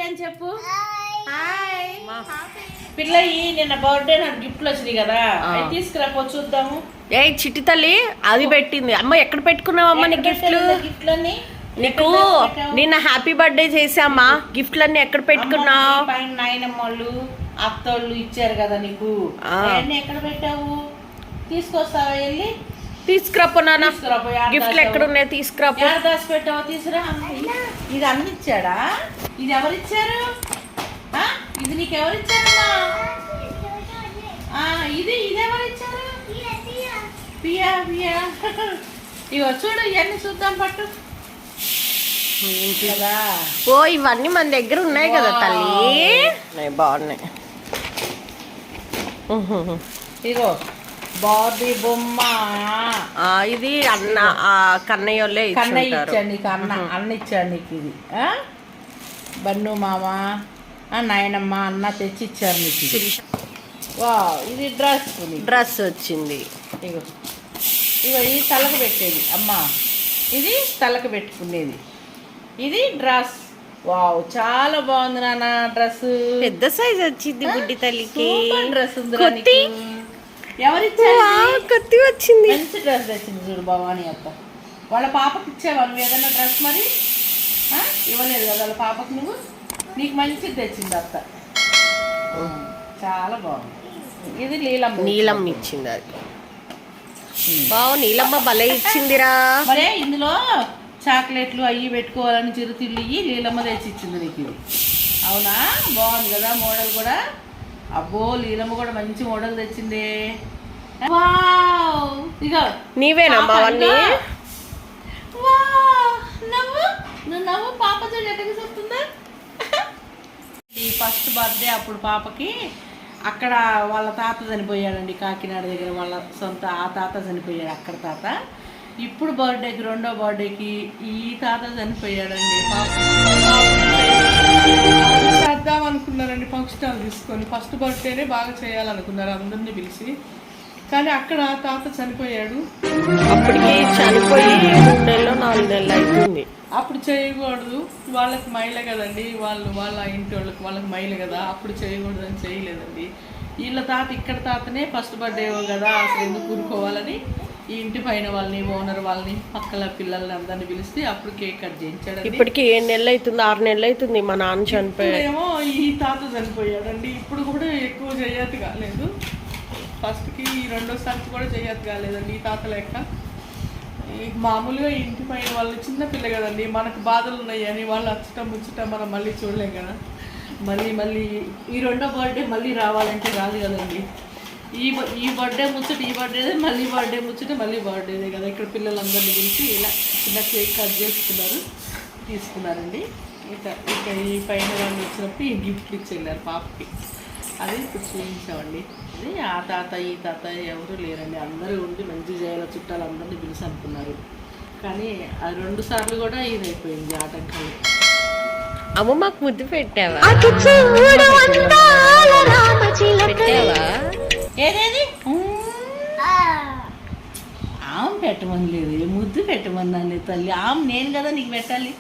అని చెప్పు. పిల్ల నిన్న బర్త్డే నాకు గిఫ్ట్లు వచ్చినాయి కదా, తీసుకురాపో చూద్దాము. ఏ చిట్టి తల్లి అది పెట్టింది అమ్మ. ఎక్కడ పెట్టుకున్నావమ్మా నీ గిఫ్ట్లు? నీకు నిన్న హ్యాపీ బర్త్డే చేసామ్మా. గిఫ్ట్లన్నీ ఎక్కడ పెట్టుకున్నావు? నాయనమ్మోళ్ళు అత్తోళ్ళు ఇచ్చారు కదా నీకు, ఎక్కడ పెట్టావు? తీసుకొస్తావా? వెళ్ళి తీసుకురాపో నాన్న. గిఫ్ట్లు ఎక్కడ ఉన్నాయి? తీసుకురాపో. దాచి పెట్టావా? తీసుకురా. ఇది అన్ని ఇచ్చాడా? ఇది ఎవరిచ్చారు? ఇది నీకు ఎవరిచ్చారమ్మా? ఇది ఎవరిచ్చారు? పియా పియా. ఇగో చూడు, ఇవన్నీ చూద్దాం పట్టు. ఓ ఇవన్నీ మన దగ్గర ఉన్నాయి కదా తల్లి, బాగున్నాయి. ఇగో బార్బీ బొమ్మ. ఇది అన్న కన్నయ్య ఇచ్చాడు నీకు, అన్న ఇచ్చాడు నీకు. ఇది బన్ను మామ నాయనమ్మ అన్న తెచ్చి ఇచ్చారు నీకు. వా ఇది డ్రెస్ వచ్చింది. ఇగో ఇగో ఇది తలకు పెట్టేది అమ్మ, ఇది తలకు పెట్టుకునేది. ఇది డ్రెస్. వావ్ చాలా బాగుంది నాన్న డ్రెస్. పెద్ద సైజ్ వచ్చింది బుడ్డి తల్లికి. డ్రెస్ ఉంది. ఎవరిచ్చారు? కొత్త వచ్చింది. మంచి డ్రెస్ తెచ్చింది చూడు భవానీ అత్త. వాళ్ళ పాపకి ఇచ్చావా నువ్వు ఏదైనా డ్రెస్? మరి ఇవ్వలేదు కదా వాళ్ళ పాపకు నువ్వు. నీకు మంచిది తెచ్చింది అత్త, చాలా బాగుంది. ఇది నీలమ్మ ఇచ్చింది. అది బావు నీలమ్మ భలే ఇచ్చిందిరా. మరే ఇందులో చాక్లెట్లు అవి పెట్టుకోవాలని చిరుతిళ్ళు ఇవి నీలమ్మ తెచ్చి ఇచ్చింది నీకు. ఇది అవునా? బాగుంది కదా మోడల్ కూడా. అబ్బో లీలమ్మ కూడా మంచి మోడల్ తెచ్చింది. ఇక నీవేనమ్మా అవన్నీ. నవ్వు పాప చూడు ఎక్కడికి చూస్తుందా. ఈ ఫస్ట్ బర్త్డే అప్పుడు పాపకి అక్కడ వాళ్ళ తాత చనిపోయాడండి కాకినాడ దగ్గర. వాళ్ళ సొంత ఆ తాత చనిపోయాడు అక్కడ తాత. ఇప్పుడు బర్త్డేకి రెండో బర్త్డేకి ఈ తాత చనిపోయాడండి. పాప చేద్దాం అనుకున్నారండి ఫంక్షన్ హాల్ తీసుకొని. ఫస్ట్ బర్త్డేనే బాగా చేయాలనుకున్నారు అందరినీ పిలిచి, కానీ అక్కడ తాత చనిపోయాడు. అప్పటికి చనిపోయి 3 నెలలు 4 నెలలు అవుతుంది. అప్పుడు చేయకూడదు, వాళ్ళకి మైల కదండి, వాళ్ళ ఇంటి వాళ్ళకి మైల కదా, అప్పుడు చేయకూడదని చేయలేదండి. వీళ్ళ తాత ఇక్కడ తాతనే ఫస్ట్ బర్త్డే కదా, అసలు ఎందుకు కూరుకోవాలని ఈ ఇంటి పైన వాళ్ళని ఓనర్ వాళ్ళని పక్కల పిల్లల్ని అందరినీ పిలిస్తే అప్పుడు కేక్ కట్ చేయించాడు. ఇప్పటికి 7 నెలలు అవుతుంది, 6 నెలలు అవుతుంది మా నాన్న చనిపోయాడేమో. ఈ తాత చనిపోయాడండి. ఇప్పుడు కూడా ఎక్కువ చేయతి కాలేదు. ఫస్ట్కి రెండోసారికి కూడా చేయతి కాలేదండి ఈ తాత లెక్క. మామూలుగా ఇంటి పైన వాళ్ళు చిన్న పిల్ల కదండి, మనకు బాధలు ఉన్నాయని వాళ్ళు అచ్చటం ముచ్చటం మనం మళ్ళీ చూడలేం కదా. మళ్ళీ ఈ రెండో బర్త్డే మళ్ళీ రావాలంటే రాదు కదండి. ఈ బర్త్డే ముచ్చట ఈ బర్త్డేదే, మళ్ళీ బర్త్డే ముచ్చట మళ్ళీ బర్త్డేదే కదా. ఇక్కడ పిల్లలందరినీ పిలిచి ఇలా చిన్న కేక్ కట్ తీసుకున్నారండి. ఇక ఈ పైన వాళ్ళు వచ్చినప్పుడు ఈ గిఫ్ట్లు ఇచ్చి వెళ్ళారు పాపకి. అది ఇప్పుడు చూపించామండి. అది ఆ తాత ఈ తాత ఎవరు లేరండి, అందరూ ఉండి మంచి చేయాల చుట్టాలు అందరినీ పిలిచి అనుకున్నారు. కానీ అది 2 సార్లు కూడా ఇది అయిపోయింది ఆటంకాలు. అమ్మ మాకు ముద్దు పెట్టావా? ఏదేది ఆమె పెట్టమని లేదు, ముద్దు పెట్టమన్నాను తల్లి. ఆమె నేను కదా నీకు పెట్టాలి.